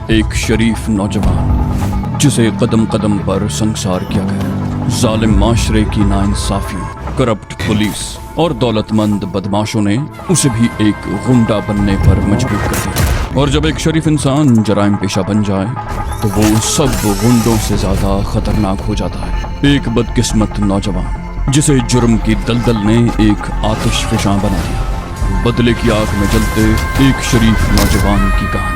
एक शरीफ नौजवान जिसे कदम कदम पर संसार किया गया। जालिम माशरे की नाइंसाफियों, करप्ट पुलिस और दौलतमंद बदमाशों ने उसे भी एक गुंडा बनने पर मजबूर कर दिया। और जब एक शरीफ इंसान जराइम पेशा बन जाए तो वो सब गुंडों से ज्यादा खतरनाक हो जाता है। एक बदकिस्मत नौजवान जिसे जुर्म की दलदल ने एक आतिशफशां बना दिया। बदले की आग में जलते एक शरीफ नौजवान की कहानी।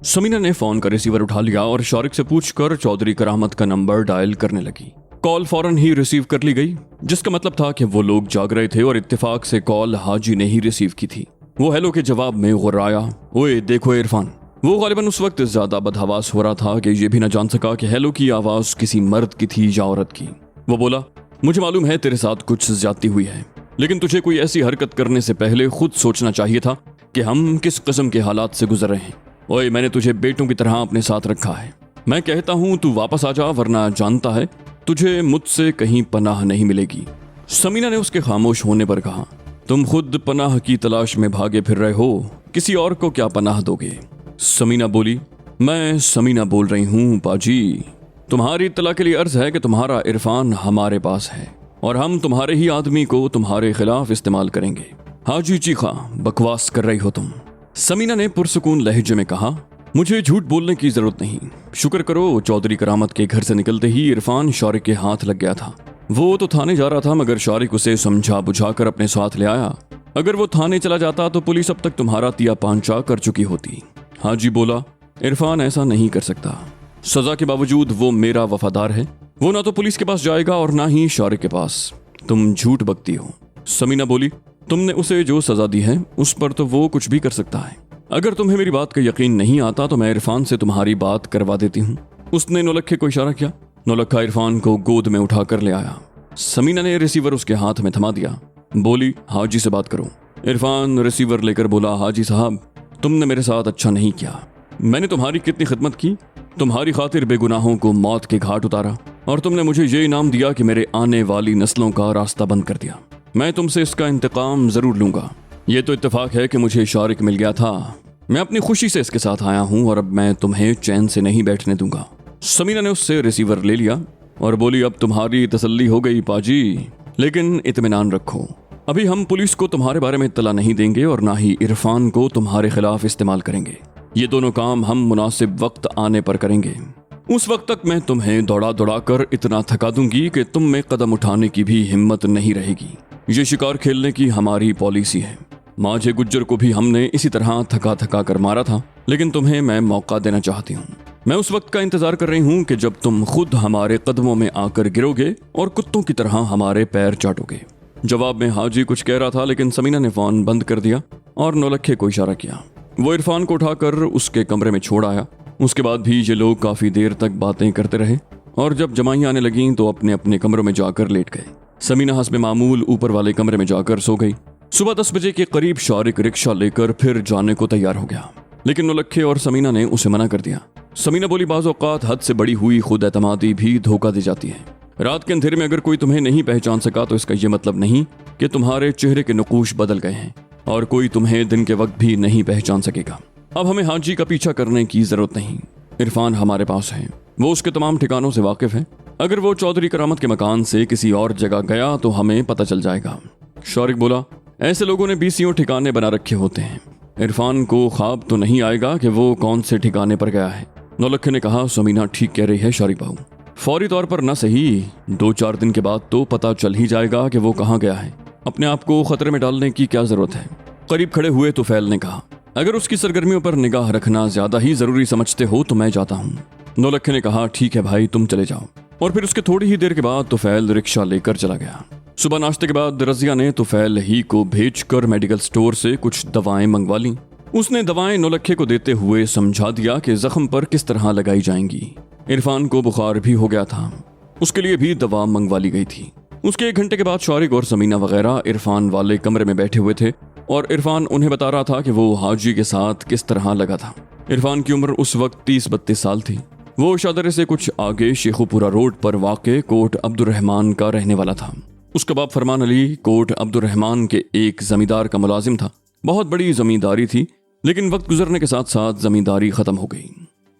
समीना ने फोन का रिसीवर उठा लिया और शारिक से पूछकर चौधरी करामत का नंबर डायल करने लगी। कॉल फौरन ही रिसीव कर ली गई, जिसका मतलब था कि वो लोग जाग रहे थे और इत्तेफाक से कॉल हाजी ने ही रिसीव की थी। वो हेलो के जवाब में गुर्राया, ओए देखो इरफान। वो गालिबन उस वक्त ज्यादा बदहवास हो रहा था कि ये भी न जान सका कि हेलो की आवाज किसी मर्द की थी या औरत की। वो बोला, मुझे मालूम है तेरे साथ कुछ ज्यादती हुई है, लेकिन तुझे कोई ऐसी हरकत करने से पहले खुद सोचना चाहिए था कि हम किस किस्म के हालात से गुजर रहे हैं। ओए, मैंने तुझे बेटों की तरह अपने साथ रखा है। मैं कहता हूं तू वापस आ जा, वरना जानता है तुझे मुझसे कहीं पनाह नहीं मिलेगी। समीना ने उसके खामोश होने पर कहा, तुम खुद पनाह की तलाश में भागे फिर रहे हो, किसी और को क्या पनाह दोगे? समीना बोली, मैं समीना बोल रही हूं पाजी। तुम्हारी इत्तला के लिए अर्ज है कि तुम्हारा इरफान हमारे पास है और हम तुम्हारे ही आदमी को तुम्हारे खिलाफ इस्तेमाल करेंगे। हाजी चीखा, बकवास कर रही हो तुम। समीना ने पुरसुकून लहजे में कहा, मुझे झूठ बोलने की जरूरत नहीं। शुक्र करो चौधरी करामत के घर से निकलते ही इरफान शारिक के हाथ लग गया था। वो तो थाने जा रहा था, मगर शारिक उसे समझा बुझाकर अपने साथ ले आया। अगर वो थाने चला जाता तो पुलिस अब तक तुम्हारा तिया पांचा कर चुकी होती। हाजी बोला, इरफान ऐसा नहीं कर सकता। सजा के बावजूद वो मेरा वफादार है। वो ना तो पुलिस के पास जाएगा और ना ही शारिक के पास। तुम झूठ बकती हो। समीना बोली, तुमने उसे जो सजा दी है उस पर तो वो कुछ भी कर सकता है। अगर तुम्हें मेरी बात का यकीन नहीं आता तो मैं इरफान से तुम्हारी बात करवा देती हूँ। उसने नौलखे को इशारा किया। नौलखा इरफान को गोद में उठा कर ले आया। समीना ने रिसीवर उसके हाथ में थमा दिया। बोली, हाजी से बात करो। इरफान रिसीवर लेकर बोला, हाजी साहब, तुमने मेरे साथ अच्छा नहीं किया। मैंने तुम्हारी कितनी खिदमत की, तुम्हारी खातिर बेगुनाहों को मौत के घाट उतारा और तुमने मुझे ये इनाम दिया कि मेरे आने वाली नस्लों का रास्ता बंद कर दिया। मैं तुमसे इसका इंतकाम जरूर लूंगा। ये तो इत्तेफाक है कि मुझे शारिक मिल गया था। मैं अपनी खुशी से इसके साथ आया हूं और अब मैं तुम्हें चैन से नहीं बैठने दूंगा। समीना ने उससे रिसीवर ले लिया और बोली, अब तुम्हारी तसल्ली हो गई पाजी, लेकिन इत्मीनान रखो, अभी हम पुलिस को तुम्हारे बारे में इत्तला नहीं देंगे और ना ही इरफान को तुम्हारे खिलाफ इस्तेमाल करेंगे। ये दोनों काम हम मुनासिब वक्त आने पर करेंगे। उस वक्त तक मैं तुम्हें दौड़ा दौड़ा कर इतना थका दूंगी कि तुम में कदम उठाने की भी हिम्मत नहीं रहेगी। ये शिकार खेलने की हमारी पॉलिसी है। माझे गुज्जर को भी हमने इसी तरह थका थका कर मारा था, लेकिन तुम्हें मैं मौका देना चाहती हूँ। मैं उस वक्त का इंतजार कर रही हूँ कि जब तुम खुद हमारे कदमों में आकर गिरोगे और कुत्तों की तरह हमारे पैर चाटोगे। जवाब में हाजी कुछ कह रहा था, लेकिन समीना ने फोन बंद कर दिया और नौलखे को इशारा किया। वो इरफान को उठाकर उसके कमरे में छोड़ आया। उसके बाद भी ये लोग काफी देर तक बातें करते रहे और जब जमाइयां आने लगीं तो अपने अपने कमरों में जाकर लेट गए। समीना हस्बे मामूल ऊपर वाले कमरे में जाकर सो गई। सुबह 10 बजे के करीब शारिक रिक्शा लेकर फिर जाने को तैयार हो गया, लेकिन नौलखे और समीना ने उसे मना कर दिया। समीना बोली, बाज़ औक़ात हद से बड़ी हुई खुद एतमादी भी धोखा दे जाती है। रात के अंधेरे में अगर कोई तुम्हें नहीं पहचान सका तो इसका यह मतलब नहीं कि तुम्हारे चेहरे के नकूश बदल गए हैं और कोई तुम्हें दिन के वक्त भी नहीं पहचान सकेगा। अब हमें हाजी का पीछा करने की जरूरत नहीं। इरफान हमारे पास है, वो उसके तमाम ठिकानों से वाकिफ है। अगर वो चौधरी करामत के मकान से किसी और जगह गया तो हमें पता चल जाएगा। शारिक बोला, ऐसे लोगों ने 20 ठिकाने बना रखे होते हैं। इरफान को ख्वाब तो नहीं आएगा कि वो कौन से ठिकाने पर गया है। नौलखे ने कहा, समीना ठीक कह रही है शारिक बाबू। फौरी तौर पर न सही, 2-4 दिन के बाद तो पता चल ही जाएगा कि वो कहाँ गया है। अपने आप को खतरे में डालने की क्या जरूरत है। करीब खड़े हुए तुफैल ने कहा, अगर उसकी सरगर्मियों पर निगाह रखना ज्यादा ही जरूरी समझते हो तो मैं जाता हूँ। नौलखे ने कहा, ठीक है भाई, तुम चले जाओ। और फिर उसके थोड़ी ही देर के बाद तुफैल रिक्शा लेकर चला गया। सुबह नाश्ते के बाद रजिया ने तुफैल ही को भेजकर मेडिकल स्टोर से कुछ दवाएं मंगवा ली। उसने दवाएं नौलखे को देते हुए समझा दिया कि जख्म पर किस तरह लगाई जाएंगी। इरफान को बुखार भी हो गया था, उसके लिए भी दवा मंगवा ली गई थी। उसके 1 घंटे के बाद शारिक और समीना वगैरह इरफान वाले कमरे में बैठे हुए थे और इरफान उन्हें बता रहा था कि वो हाजी के साथ किस तरह लगा था। इरफान की उम्र उस वक्त 30-32 साल थी। वो शादरे से कुछ आगे शेखुपुरा रोड पर वाक़े कोट अब्दुर्रहमान का रहने वाला था। उसका बाप फरमान अली कोट अब्दुर्रहमान के एक जमींदार का मुलाजिम था। बहुत बड़ी जमींदारी थी, लेकिन वक्त गुजरने के साथ साथ जमींदारी खत्म हो गई।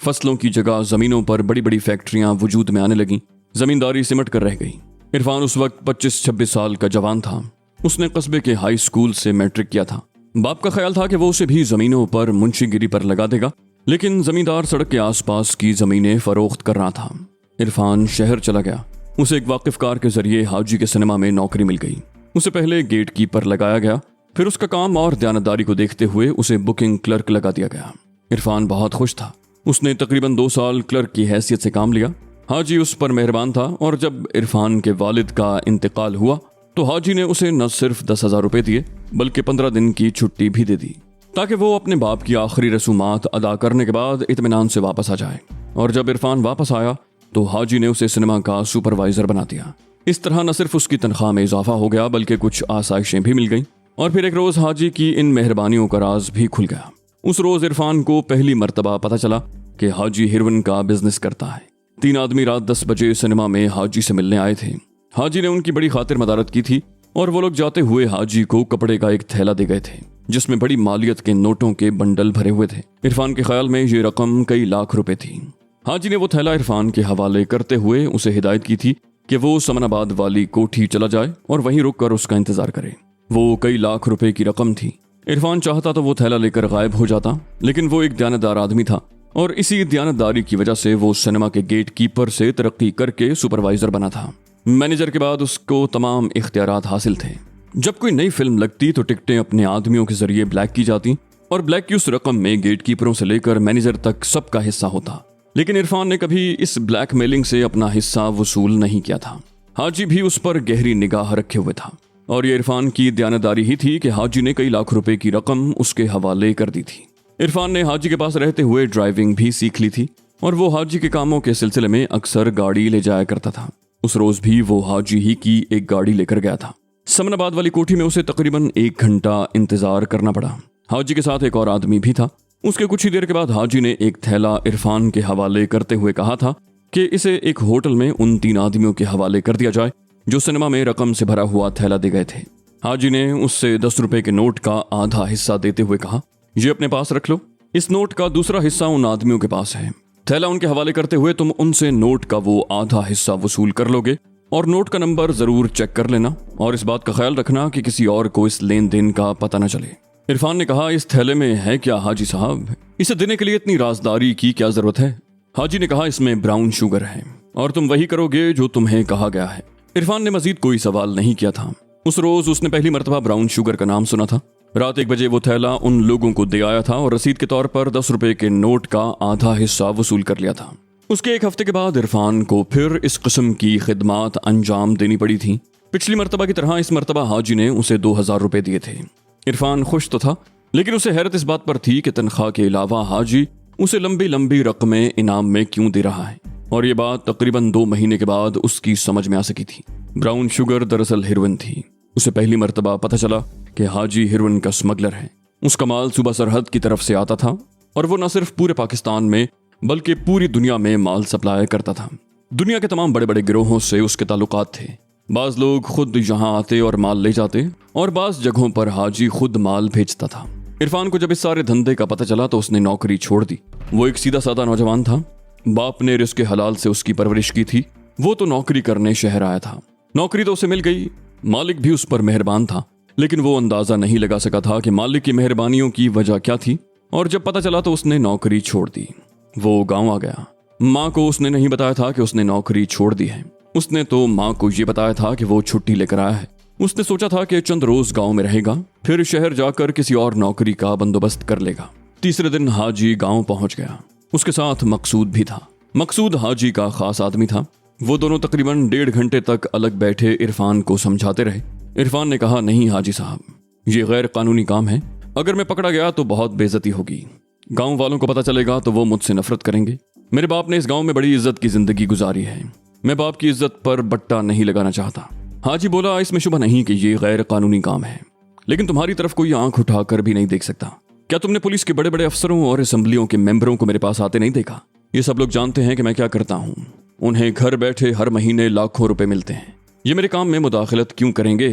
फसलों की जगह जमीनों पर बड़ी बड़ी फैक्ट्रियां वजूद में आने लगीं। जमींदारी सिमट कर रह गई। इरफान उस वक्त 25-26 साल का जवान था। उसने कस्बे के हाई स्कूल से मैट्रिक किया था। बाप का ख्याल था कि वो उसे भी जमीनों पर मुंशीगिरी पर लगा देगा, लेकिन जमींदार सड़क के आसपास की जमीनें फरोख्त कर रहा था। इरफान शहर चला गया। उसे एक वाकिफकार के जरिए हाजी के सिनेमा में नौकरी मिल गई। उसे पहले गेट कीपर लगाया गया, फिर उसका काम और दयानतदारी को देखते हुए उसे बुकिंग क्लर्क लगा दिया गया। इरफान बहुत खुश था। उसने तकरीबन 2 साल क्लर्क की हैसियत से काम लिया। हाजी उस पर मेहरबान था और जब इरफान के वालिद का इंतकाल हुआ तो हाजी ने उसे न सिर्फ 10,000 रुपए दिए बल्कि 15 दिन की छुट्टी भी दे दी, ताकि वो अपने बाप की आखिरी रसूमात अदा करने के बाद इत्मीनान से वापस आ जाए। और जब इरफान वापस आया तो हाजी ने उसे सिनेमा का सुपरवाइजर बना दिया। इस तरह न सिर्फ उसकी तनख्वाह में इजाफा हो गया बल्कि कुछ आसाइशें भी मिल गईं। और फिर एक रोज हाजी की इन मेहरबानियों का राज भी खुल गया। उस रोज इरफान को पहली मर्तबा पता चला कि हाजी हेरोइन का बिजनेस करता है। 3 आदमी रात 10 बजे सिनेमा में हाजी से मिलने आए थे। हाजी ने उनकी बड़ी खातिर मदारत की थी और वो लोग जाते हुए हाजी को कपड़े का एक थैला दे गए थे जिसमें बड़ी मालियत के नोटों के बंडल भरे हुए थे। इरफान के ख्याल में ये रकम कई लाख रुपए थी। हाजी ने वो थैला इरफान के हवाले करते हुए उसे हिदायत की थी कि वो समनाबाद वाली कोठी चला जाए और वहीं रुककर उसका इंतजार करे। वो कई लाख रुपए की रकम थी। इरफान चाहता तो वो थैला लेकर गायब हो जाता, लेकिन वो एक दयानतदार आदमी था और इसी दयानतदारी की वजह से वो सिनेमा के गेट कीपर से तरक्की करके सुपरवाइजर बना था। मैनेजर के बाद उसको तमाम इख्तियारात हासिल थे। जब कोई नई फिल्म लगती तो टिकटें अपने आदमियों के जरिए ब्लैक की जाती और ब्लैक की उस रकम में गेट कीपरों से लेकर मैनेजर तक सबका हिस्सा होता। लेकिन इरफान ने कभी इस ब्लैक मेलिंग से अपना हिस्सा वसूल नहीं किया था। हाजी भी उस पर गहरी निगाह रखे हुए था और ये इरफान की दयानतदारी ही थी कि हाजी ने कई लाख रुपए की रकम उसके हवाले कर दी थी। इरफान ने हाजी के पास रहते हुए ड्राइविंग भी सीख ली थी और वो हाजी के कामों के सिलसिले में अक्सर गाड़ी ले जाया करता था। उस रोज भी वो हाजी ही की एक गाड़ी लेकर गया था। समनाबाद वाली कोठी में उसे तकरीबन 1 घंटा इंतजार करना पड़ा। हाजी के साथ एक और आदमी भी था। उसके कुछ ही देर के बाद हाजी ने एक थैला इरफान के हवाले करते हुए कहा था कि इसे एक होटल में उन 3 आदमियों के हवाले कर दिया जाए जो सिनेमा में रकम से भरा हुआ थैला दे गए थे। हाजी ने उससे 10 रुपए के नोट का आधा हिस्सा देते हुए कहा, ये अपने पास रख लो। इस नोट का दूसरा हिस्सा उन आदमियों के पास है। थैला उनके हवाले करते हुए तुम उनसे नोट का वो आधा हिस्सा वसूल कर लोगे और नोट का नंबर जरूर चेक कर लेना और इस बात का ख्याल रखना कि किसी और को इस लेन देन का पता न चले। इरफान ने कहा, इस थैले में है क्या हाजी साहब? इसे देने के लिए इतनी राजदारी की क्या जरूरत है? हाजी ने कहा, इसमें ब्राउन शुगर है और तुम वही करोगे जो तुम्हें कहा गया है। इरफान ने मजीद कोई सवाल नहीं किया था। उस रोज उसने पहली मर्तबा ब्राउन शुगर का नाम सुना था। रात 1 बजे वो थैला उन लोगों को दे आया था और रसीद के तौर पर 10 रुपए के नोट का आधा हिस्सा वसूल कर लिया था। उसके 1 हफ्ते के बाद इरफान को फिर इस किस्म की खिदमात अंजाम देनी पड़ी थी। पिछली मर्तबा की तरह इस मर्तबा हाजी ने उसे 2,000 रुपए दिए थे। इरफान खुश तो था, लेकिन उसे हैरत इस बात पर थी कि तनख्वाह के अलावा हाजी उसे लंबी लंबी रकमें इनाम में क्यों दे रहा है। और ये बात तकरीबन 2 महीने के बाद उसकी समझ में आ सकी थी। ब्राउन शुगर दरअसल हेरोइन थी। उसे पहली मर्तबा पता चला कि हाजी हेरोइन का स्मगलर है। उसका माल सूबा सरहद की तरफ से आता था और वो न सिर्फ पूरे पाकिस्तान में बल्कि पूरी दुनिया में माल सप्लाई करता था। दुनिया के तमाम बड़े बड़े गिरोहों से उसके ताल्लुकात थे। बाज लोग खुद यहाँ आते और माल ले जाते और बाज जगहों पर हाजी खुद माल भेजता था। इरफान को जब इस सारे धंधे का पता चला तो उसने नौकरी छोड़ दी। वो एक सीधा साधा नौजवान था। बाप ने रिस्क हलाल से उसकी परवरिश की थी। वो तो नौकरी करने शहर आया था। नौकरी तो उसे मिल गई। मालिक भी उस पर मेहरबान था, लेकिन वो अंदाजा नहीं लगा सका था कि मालिक की मेहरबानियों की वजह क्या थी। और जब पता चला तो उसने नौकरी छोड़ दी। वो गांव आ गया। माँ को उसने नहीं बताया था कि उसने नौकरी छोड़ दी है। उसने तो माँ को ये बताया था कि वो छुट्टी लेकर आया है। उसने सोचा था कि चंद रोज गांव में रहेगा, फिर शहर जाकर किसी और नौकरी का बंदोबस्त कर लेगा। तीसरे दिन हाजी गांव पहुंच गया। उसके साथ मकसूद भी था। मकसूद हाजी का खास आदमी था। वो दोनों तकरीबन 1.5 घंटे तक अलग बैठे इरफान को समझाते रहे। इरफान ने कहा, नहीं हाजी साहब, ये गैर कानूनी काम है। अगर मैं पकड़ा गया तो बहुत बेइज्जती होगी। गांव वालों को पता चलेगा तो वो मुझसे नफरत करेंगे। मेरे बाप ने इस गांव में बड़ी इज्जत की जिंदगी गुजारी है। मैं बाप की इज्जत पर बट्टा नहीं लगाना चाहता। हाजी बोला, इसमें शुबह नहीं कि ये गैर कानूनी काम है, लेकिन तुम्हारी तरफ कोई आंख उठाकर भी नहीं देख सकता। क्या तुमने पुलिस के बड़े बड़े अफसरों और असेंबलियों के मेंबरों को मेरे पास आते नहीं देखा? ये सब लोग जानते हैं कि मैं क्या करता हूँ। उन्हें घर बैठे हर महीने लाखों रुपए मिलते हैं। ये मेरे काम में मुदाखलत क्यों करेंगे?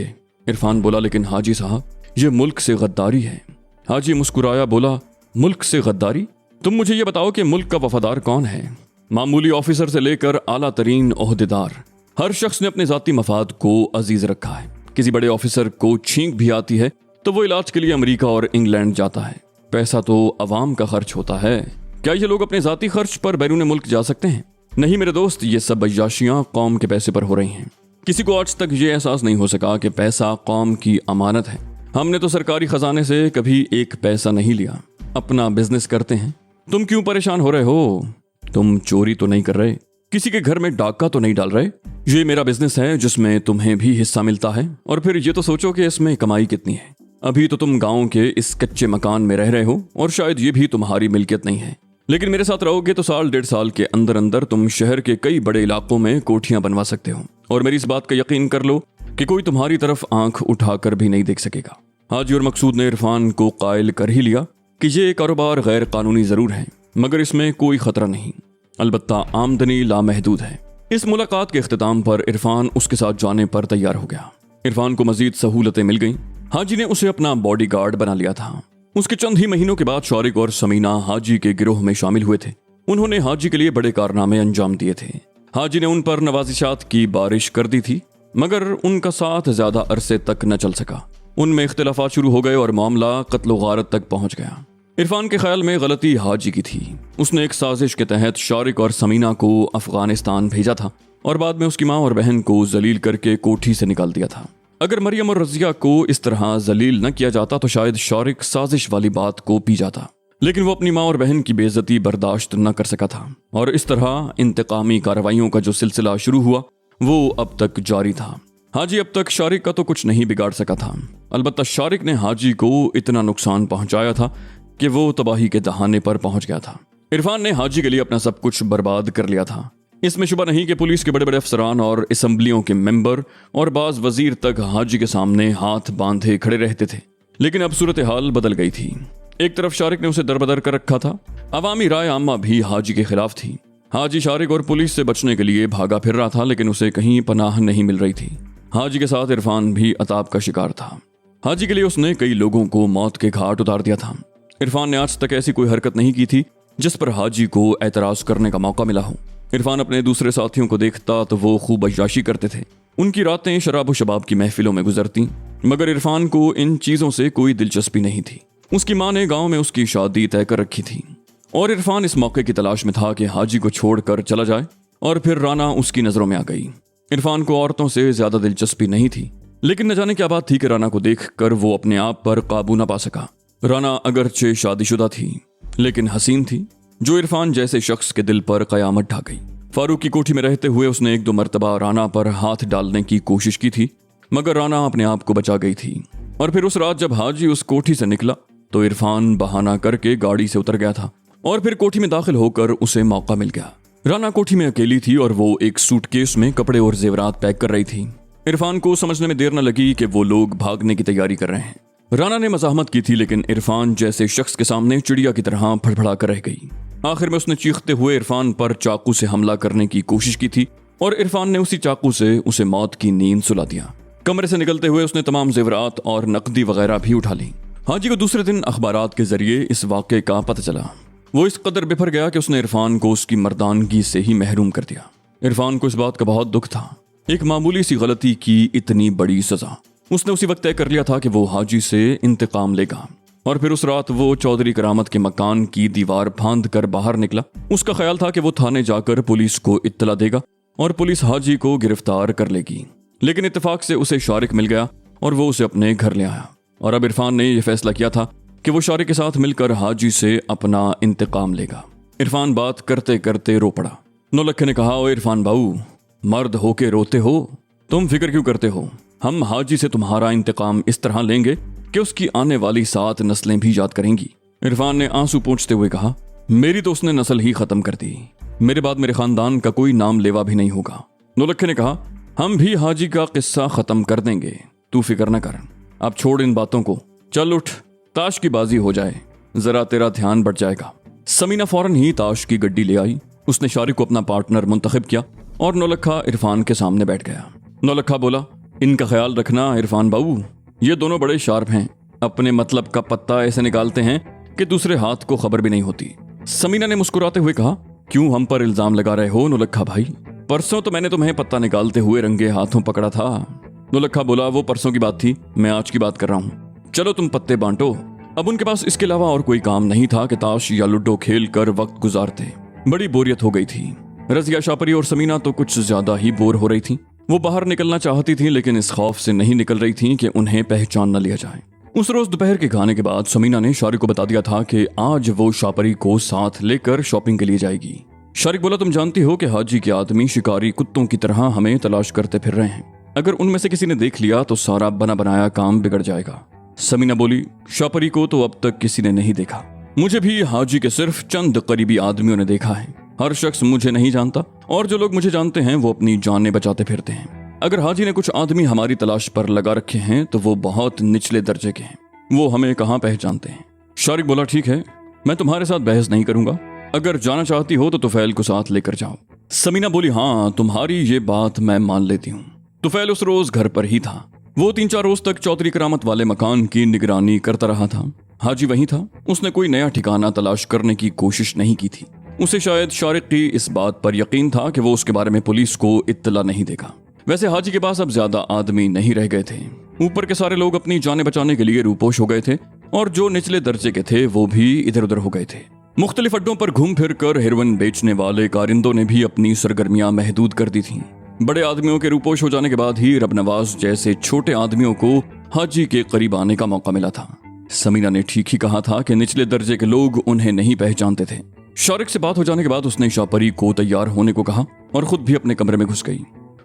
इरफान बोला, लेकिन हाजी साहब, ये मुल्क से गद्दारी है। हाजी मुस्कुराया, बोला, मुल्क से गद्दारी? तुम मुझे ये बताओ कि मुल्क का वफादार कौन है? मामूली ऑफिसर से लेकर आला तरीन ओहदेदार, हर शख्स ने अपने जाती मफाद को अजीज रखा है। किसी बड़े ऑफिसर को छींक भी आती है तो वो इलाज के लिए अमेरिका और इंग्लैंड जाता है। पैसा तो अवाम का खर्च होता है। क्या ये लोग अपने जाती खर्च पर बैरून मुल्क जा सकते हैं? नहीं मेरे दोस्त, ये सब अय्याशियां कौम के पैसे पर हो रही हैं। किसी को आज तक ये एहसास नहीं हो सका कि पैसा कौम की अमानत है। हमने तो सरकारी खजाने से कभी एक पैसा नहीं लिया, अपना बिजनेस करते हैं। तुम क्यों परेशान हो रहे हो? तुम चोरी तो नहीं कर रहे, किसी के घर में डाका तो नहीं डाल रहे? ये मेरा बिजनेस है जिसमें तुम्हें भी हिस्सा मिलता है। और फिर ये तो सोचो कि इसमें कमाई कितनी है। अभी तो तुम गांव के इस कच्चे मकान में रह रहे हो और शायद ये भी तुम्हारी मिल्कियत नहीं है, लेकिन मेरे साथ रहोगे तो साल डेढ़ साल के अंदर अंदर तुम शहर के कई बड़े इलाकों में कोठियां बनवा सकते हो। और मेरी इस बात का यकीन कर लो कि कोई तुम्हारी तरफ आंख उठाकर भी नहीं देख सकेगा। हाजी और मकसूद ने इरफान को कायल कर ही लिया कि ये कारोबार गैर कानूनी जरूर है, मगर इसमें कोई खतरा नहीं, अलबत्ता आमदनी लामहदूद है। इस मुलाकात के इख्तिताम पर इरफान उसके साथ जाने पर तैयार हो गया। इरफान को मजीद सहूलतें मिल गईं। हाजी ने उसे अपना बॉडीगार्ड बना लिया था। उसके चंद ही महीनों के बाद शारिक और समीना हाजी के गिरोह में शामिल हुए थे। उन्होंने हाजी के लिए बड़े कारनामे अंजाम दिए थे। हाजी ने उन पर नवाजिशात की बारिश कर दी थी, मगर उनका साथ ज्यादा अरसे तक न चल सका। उनमें इख्तिलाफात शुरू हो गए और मामला कत्लो गारत तक पहुंच गया। इरफान के ख्याल में गलती हाजी की थी। उसने एक साजिश के तहत शारिक और समीना को अफगानिस्तान भेजा था और बाद में उसकी माँ और बहन को जलील करके कोठी से निकाल दिया था। अगर मरियम और रजिया को इस तरह जलील न किया जाता तो शायद शारिक साजिश वाली बात को पी जाता, लेकिन वो अपनी माँ और बहन की बेइज्जती बर्दाश्त न कर सका था और इस तरह इंतकामी कार्रवाइयों का जो सिलसिला शुरू हुआ वो अब तक जारी था। हाजी अब तक शारिक का तो कुछ नहीं बिगाड़ सका था, अलबत्ता शारिक ने हाजी को इतना नुकसान पहुंचाया था कि वो तबाही के दहाने पर पहुंच गया था। इरफान ने हाजी के लिए अपना सब कुछ बर्बाद कर लिया था। इसमें शुबा नहीं कि पुलिस के बड़े बड़े अफसरान और असम्बलियों के मेंबर और बाज वजीर तक हाजी के सामने हाथ बांधे खड़े रहते थे। लेकिन अब सूरत हाल बदल गई थी। एक तरफ शारिक ने उसे दरबदर कर रखा था, अवामी राय आमा भी हाजी के खिलाफ थी। हाजी शारिक और पुलिस से बचने के लिए भागा फिर रहा था, लेकिन उसे कहीं पनाह नहीं मिल रही थी। हाजी के साथ इरफान भी अताब का शिकार था। हाजी के लिए उसने कई लोगों को मौत के घाट उतार दिया था। इरफान ने आज तक ऐसी कोई हरकत नहीं की थी जिस पर हाजी को एतराज करने का मौका मिला हो। इरफान अपने दूसरे साथियों को देखता तो वो खूब अय्याशी करते थे। उनकी रातें शराब शबाब की महफिलों में गुजरती, मगर इरफान को इन चीजों से कोई दिलचस्पी नहीं थी। उसकी माँ ने गांव में उसकी शादी तय कर रखी थी और इरफान इस मौके की तलाश में था कि हाजी को छोड़कर चला जाए। और फिर राना उसकी नजरों में आ गई। इरफान को औरतों से ज्यादा दिलचस्पी नहीं थी, लेकिन न जाने क्या बात थी कि राना को देखकर वो अपने आप पर काबू न पा सका। राना अगरचे शादीशुदा थी, लेकिन हसीन थी, जो इरफान जैसे शख्स के दिल पर कयामत ढा गई। फारूक की कोठी में रहते हुए उसने एक दो मर्तबा राना पर हाथ डालने की कोशिश की थी, मगर राना अपने आप को बचा गई थी। और फिर उस रात जब हाजी उस कोठी से निकला तो इरफान बहाना करके गाड़ी से उतर गया था और फिर कोठी में दाखिल होकर उसे मौका मिल गया। राना कोठी में अकेली थी और वो एक सूटकेस में कपड़े और जेवरात पैक कर रही थी। इरफान को समझने में देर न लगी कि वो लोग भागने की तैयारी कर रहे हैं। राना ने मज़ाहमत की थी, लेकिन इरफान जैसे शख्स के सामने चिड़िया की तरह फड़फड़ा कर रह गई। आखिर में उसने चीखते हुए इरफान पर चाकू से हमला करने की कोशिश की थी और इरफान ने उसी चाकू से उसे मौत की नींद सुला दिया। कमरे से निकलते हुए उसने तमाम जेवरात और नकदी वगैरह भी उठा ली। हाजी को दूसरे दिन अखबारात के जरिए इस वाक़े का पता चला। वो इस कदर बिफर गया कि उसने इरफान को उसकी मर्दानगी से ही महरूम कर दिया। इरफान को इस बात का बहुत दुख था। एक मामूली सी गलती की इतनी बड़ी सजा। उसने उसी वक्त तय कर लिया था कि वो हाजी से इंतकाम लेगा। और फिर उस रात वो चौधरी करामत के मकान की दीवार फांद कर बाहर निकला। उसका ख्याल था कि वो थाने जाकर पुलिस को इत्तला देगा और पुलिस हाजी को गिरफ्तार कर लेगी। लेकिन इत्तेफाक से उसे शारिक मिल गया और वो उसे अपने घर ले आया। और अब इरफान ने यह फैसला किया था कि वो शारिक के साथ मिलकर हाजी से अपना इंतकाम लेगा। इरफान बात करते करते रो पड़ा। नौलखे ने कहा, ओ इरफान बाऊ, मर्द होके रोते हो, तुम फिक्र क्यों करते हो? हम हाजी से तुम्हारा इंतकाम इस तरह लेंगे कि उसकी आने वाली 7 नस्लें भी याद करेंगी। इरफान ने आंसू पोंछते हुए कहा, मेरी तो उसने नस्ल ही खत्म कर दी। मेरे बाद मेरे खानदान का कोई नाम लेवा भी नहीं होगा। नौलखे ने कहा, हम भी हाजी का किस्सा खत्म कर देंगे, तू फिक्र न कर। अब छोड़ इन बातों को, चल उठ, ताश की बाजी हो जाए, जरा तेरा ध्यान बढ़ जाएगा। समीना फौरन ही ताश की गड्डी ले आई। उसने शारिक को अपना पार्टनर मुंतखब किया और नौलखा इरफान के सामने बैठ गया। नौलखा बोला, इनका ख्याल रखना इरफान बाबू, ये दोनों बड़े शार्प हैं, अपने मतलब का पत्ता ऐसे निकालते हैं कि दूसरे हाथ को खबर भी नहीं होती। समीना ने मुस्कुराते हुए कहा, क्यों हम पर इल्जाम लगा रहे हो नौलखा भाई? परसों तो मैंने तुम्हें पत्ता निकालते हुए रंगे हाथों पकड़ा था। नौलखा बोला, वो परसों की बात थी, मैं आज की बात कर रहा हूँ। चलो तुम पत्ते बांटो। अब उनके पास इसके अलावा और कोई काम नहीं था कि ताश या लूडो खेल कर वक्त गुजारते। बड़ी बोरियत हो गई थी। रजिया, शापरी और समीना तो कुछ ज्यादा ही बोर हो रही थी। वो बाहर निकलना चाहती थी, लेकिन इस खौफ से नहीं निकल रही थी कि उन्हें पहचान न लिया जाए। उस रोज दोपहर के खाने के बाद समीना ने शारिक को बता दिया था कि आज वो शापरी को साथ लेकर शॉपिंग के लिए जाएगी। शारिक बोला, तुम जानती हो कि हाजी के आदमी शिकारी कुत्तों की तरह हमें तलाश करते फिर रहे हैं। अगर उनमें से किसी ने देख लिया तो सारा बना बनाया काम बिगड़ जाएगा। समीना बोली, शापरी को तो अब तक किसी ने नहीं देखा। मुझे भी हाजी के सिर्फ चंद करीबी आदमियों ने देखा है। हर शख्स मुझे नहीं जानता, और जो लोग मुझे जानते हैं वो अपनी जानें बचाते फिरते हैं। अगर हाजी ने कुछ आदमी हमारी तलाश पर लगा रखे हैं तो वो बहुत निचले दर्जे के हैं, वो हमें कहाँ पहचानते हैं। शारिक बोला, ठीक है, मैं तुम्हारे साथ बहस नहीं करूंगा। अगर जाना चाहती हो तो तुफैल को साथ लेकर जाओ। समीना बोली, हाँ, तुम्हारी ये बात मैं मान लेती हूँ। तुफैल उस रोज घर पर ही था। वो 3-4 रोज तक चौधरी करामत वाले मकान की निगरानी करता रहा था। हाजी वहीं था। उसने कोई नया ठिकाना तलाश करने की कोशिश नहीं की थी। उसे शायद शारिक की इस बात पर यकीन था कि वो उसके बारे में पुलिस को इत्तला नहीं देगा। वैसे हाजी के पास अब ज्यादा आदमी नहीं रह गए थे। ऊपर के सारे लोग अपनी जानें बचाने के लिए रूपोश हो गए थे, और जो निचले दर्जे के थे वो भी इधर उधर हो गए थे। मुख्तलिफ अड्डों पर घूम फिर कर हेरोइन बेचने वाले कारिंदों ने भी अपनी सरगर्मियां महदूद कर दी थीं। बड़े आदमियों के रूपोश हो जाने के बाद ही रबनवाज जैसे छोटे आदमियों को हाजी के करीब आने का मौका मिला था। समीना ने ठीक ही कहा था कि निचले दर्जे के लोग उन्हें नहीं पहचानते थे। शारिक से बात हो जाने के बाद उसने शापरी को तैयार होने को कहा और खुद भी अपने कमरे में घुस गई।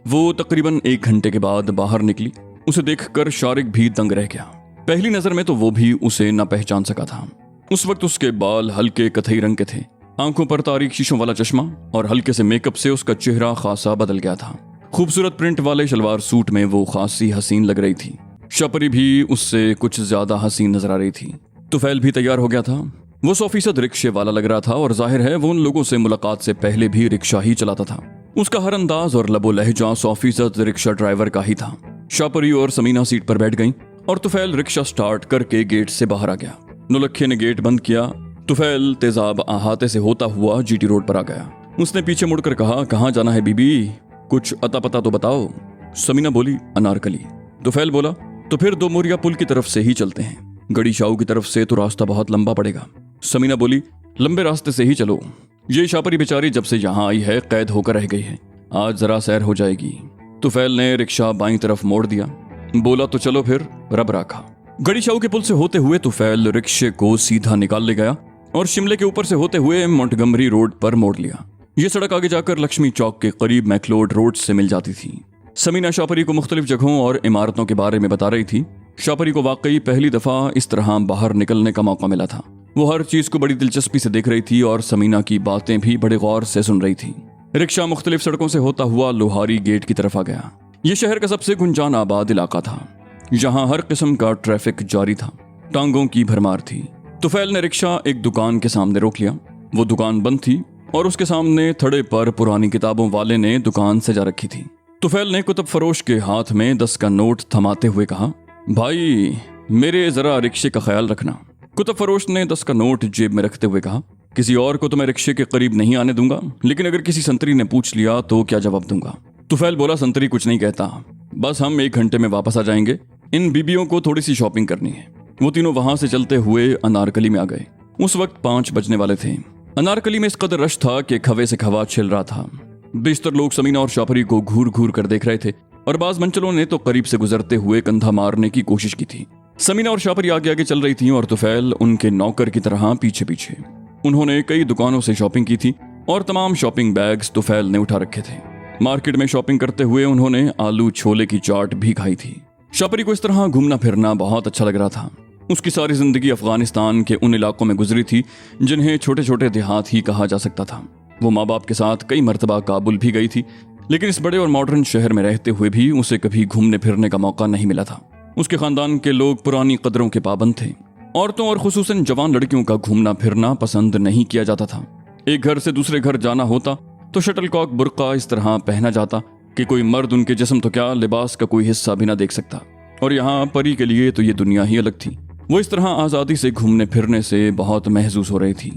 वो तकरीबन 1 घंटे के बाद बाहर निकली। उसे देखकर शारिक भी दंग रह गया। पहली नजर में तो वो भी उसे न पहचान सका था। उस वक्त उसके बाल हल्के कथई रंग के थे, आंखों पर तारीक शीशों वाला चश्मा और हल्के से मेकअप से उसका चेहरा खासा बदल गया था। खूबसूरत प्रिंट वाले शलवार सूट में वो खासी हसीन लग रही थी। शापरी भी उससे कुछ ज्यादा हसीन नजर आ रही थी। तुफैल भी तैयार हो गया था। वो 100% रिक्शे वाला लग रहा था, और जाहिर है वो उन लोगों से मुलाकात से पहले भी रिक्शा ही चलाता था। उसका हर अंदाज और लबो लहजा 100% रिक्शा ड्राइवर का ही था। शापरी और समीना सीट पर बैठ गईं और तुफैल रिक्शा स्टार्ट करके गेट से बाहर आ गया। नौलखे ने गेट बंद किया। तुफैल तेजाब अहाते से होता हुआ जीटी रोड पर आ गया। उसने पीछे मुड़कर कहा, कहाँ जाना है बीबी, कुछ अता पता तो बताओ। समीना बोली, अनारकली। तुफैल बोला, तो फिर 2 मोरिया पुल की तरफ से ही चलते हैं, गड़ी शाऊ की तरफ से तो रास्ता बहुत लंबा पड़ेगा। समीना बोली, लंबे रास्ते से ही चलो, ये शापरी बेचारी जब से यहाँ आई है कैद होकर रह गई है, आज जरा सैर हो जाएगी। तुफैल ने रिक्शा बाईं तरफ मोड़ दिया। बोला, तो चलो फिर, रब राखा। गड़ी शाऊ के पुल से होते हुए तुफैल रिक्शे को सीधा निकाल ले गया और शिमले के ऊपर से होते हुए मोंटगमरी रोड पर मोड़ लिया। ये सड़क आगे जाकर लक्ष्मी चौक के करीब मैक्लोड रोड से मिल जाती थी। समीना शापरी को मुख्तलिफ जगहों और इमारतों के बारे में बता रही थी। शापरी को वाकई पहली दफा इस तरह बाहर निकलने का मौका मिला था। वो हर चीज को बड़ी दिलचस्पी से देख रही थी और समीना की बातें भी बड़े गौर से सुन रही थी। रिक्शा मुख्तलिफ सड़कों से होता हुआ लोहारी गेट की तरफ आ गया। ये शहर का सबसे गुंजान आबाद इलाका था, जहां हर किस्म का ट्रैफिक जारी था। टांगों की भरमार थी। तुफैल ने रिक्शा एक दुकान के सामने रोक लिया। वो दुकान बंद थी और उसके सामने थड़े पर पुरानी किताबों वाले ने दुकान सजा रखी थी। तुफैल ने कुतुब फरोश के हाथ में 10 का नोट थमाते हुए कहा, भाई मेरे जरा रिक्शे का ख्याल रखना। कुतुब फरोश ने 10 का नोट जेब में रखते हुए कहा, किसी और को तो मैं रिक्शे के करीब नहीं आने दूंगा, लेकिन अगर किसी संतरी ने पूछ लिया तो क्या जवाब दूंगा। तुफैल बोला, संतरी कुछ नहीं कहता, बस हम 1 घंटे में वापस आ जाएंगे, इन बीबियों को थोड़ी सी शॉपिंग करनी है। वो तीनों वहां से चलते हुए अनारकली में आ गए। उस वक्त 5 बजने वाले थे। अनारकली में इस कदर रश था कि खवे से खवा छिल रहा था। बेशतर लोग समीना और शापरी को घूर घूर कर देख रहे थे और बाज मंचलों ने तो करीब से गुजरते हुए कंधा मारने की कोशिश की थी। समीना और शापरी आगे आगे चल रही थी और तुफैल उनके नौकर की तरह पीछे पीछे। उन्होंने कई दुकानों से शॉपिंग की थी और तमाम शॉपिंग बैग्स तुफैल ने उठा रखे थे। मार्केट में शॉपिंग करते हुए उन्होंने आलू छोले की चाट भी खाई थी। शापरी को इस तरह घूमना फिरना बहुत अच्छा लग रहा था। उसकी सारी जिंदगी अफगानिस्तान के उन इलाकों में गुजरी थी जिन्हें छोटे छोटे देहात ही कहा जा सकता था। वो माँ बाप के साथ कई मरतबा काबुल भी गई थी, लेकिन इस बड़े और मॉडर्न शहर में रहते हुए भी उसे कभी घूमने फिरने का मौका नहीं मिला था। उसके खानदान के लोग पुरानी कदरों के पाबंद थे। औरतों और खुसूसन जवान लड़कियों का घूमना फिरना पसंद नहीं किया जाता था। एक घर से दूसरे घर जाना होता तो शटलकॉक बुर्का इस तरह पहना जाता कि कोई मर्द उनके जिस्म तो क्या लिबास का कोई हिस्सा भी ना देख सकता। और यहाँ परी के लिए तो ये दुनिया ही अलग थी। वो इस तरह आज़ादी से घूमने फिरने से बहुत महजूस हो रही थी।